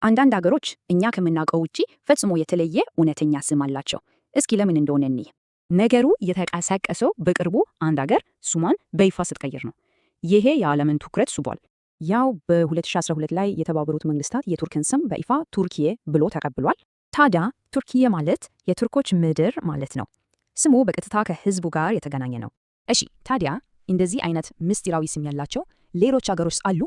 አንዳንድ አገሮች እኛ ከምናውቀው ውጪ ፈጽሞ የተለየ እውነተኛ ስም አላቸው። እስኪ ለምን እንደሆነ እንይ። ነገሩ የተቀሰቀሰው በቅርቡ አንድ አገር ስሟን በይፋ ስትቀይር ነው። ይሄ የዓለምን ትኩረት ስቧል። ያው በ2012 ላይ የተባበሩት መንግስታት የቱርክን ስም በይፋ ቱርኪዬ ብሎ ተቀብሏል። ታዲያ ቱርኪዬ ማለት የቱርኮች ምድር ማለት ነው። ስሙ በቀጥታ ከህዝቡ ጋር የተገናኘ ነው። እሺ ታዲያ እንደዚህ አይነት ምስጢራዊ ስም ያላቸው ሌሎች አገሮች አሉ?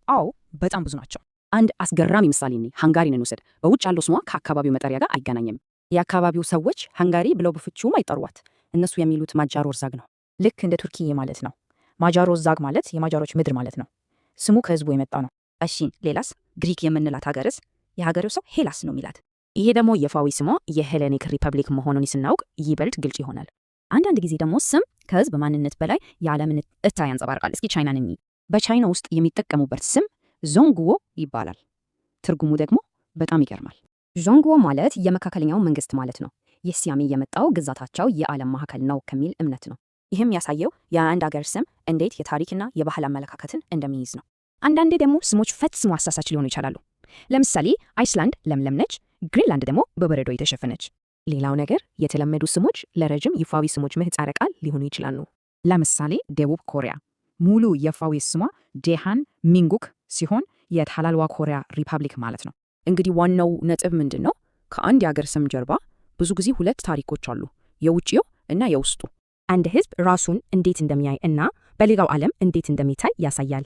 አዎ በጣም ብዙ ናቸው። አንድ አስገራሚ ምሳሌ ነው። ሃንጋሪን እንውሰድ። በውጭ ያለው ስሟ ከአካባቢው መጠሪያ ጋር አይገናኝም። የአካባቢው ሰዎች ሃንጋሪ ብለው በፍቹም አይጠሯት። እነሱ የሚሉት ማጃሮርዛግ ነው። ልክ እንደ ቱርኪዬ ማለት ነው። ማጃሮርዛግ ማለት የማጃሮች ምድር ማለት ነው። ስሙ ከህዝቡ የመጣ ነው። እሺ ሌላስ? ግሪክ የምንላት ሀገርስ የሀገሬው ሰው ሄላስ ነው የሚላት። ይሄ ደግሞ የፋዊ ስሟ የሄሌኒክ ሪፐብሊክ መሆኑን ስናውቅ ይበልጥ ግልጽ ይሆናል። አንዳንድ ጊዜ ደግሞ ስም ከህዝብ ማንነት በላይ የዓለምን እታ ያንጸባርቃል። እስኪ ቻይናን እንይ። በቻይና ውስጥ የሚጠቀሙበት ስም ዞንጉዎ ይባላል። ትርጉሙ ደግሞ በጣም ይገርማል። ዞንጉዎ ማለት የመካከለኛው መንግስት ማለት ነው። ይህ ስያሜ የመጣው ግዛታቸው የዓለም ማዕከል ነው ከሚል እምነት ነው። ይህም ያሳየው የአንድ አገር ስም እንዴት የታሪክና የባህል አመለካከትን እንደሚይዝ ነው። አንዳንዴ ደግሞ ስሞች ፈጽሞ አሳሳች ሊሆኑ ይችላሉ። ለምሳሌ አይስላንድ ለምለም ነች፣ ግሪንላንድ ደግሞ በበረዶ የተሸፈነች። ሌላው ነገር የተለመዱ ስሞች ለረጅም ይፋዊ ስሞች ምህጻረ ቃል ሊሆኑ ይችላሉ። ለምሳሌ ደቡብ ኮሪያ ሙሉ የፋዊ ስሟ ዴሃን ሚንጉክ ሲሆን የታላልዋ ኮሪያ ሪፐብሊክ ማለት ነው። እንግዲህ ዋናው ነጥብ ምንድን ነው? ከአንድ የአገር ስም ጀርባ ብዙ ጊዜ ሁለት ታሪኮች አሉ፣ የውጭው እና የውስጡ። አንድ ህዝብ ራሱን እንዴት እንደሚያይ እና በሌላው ዓለም እንዴት እንደሚታይ ያሳያል።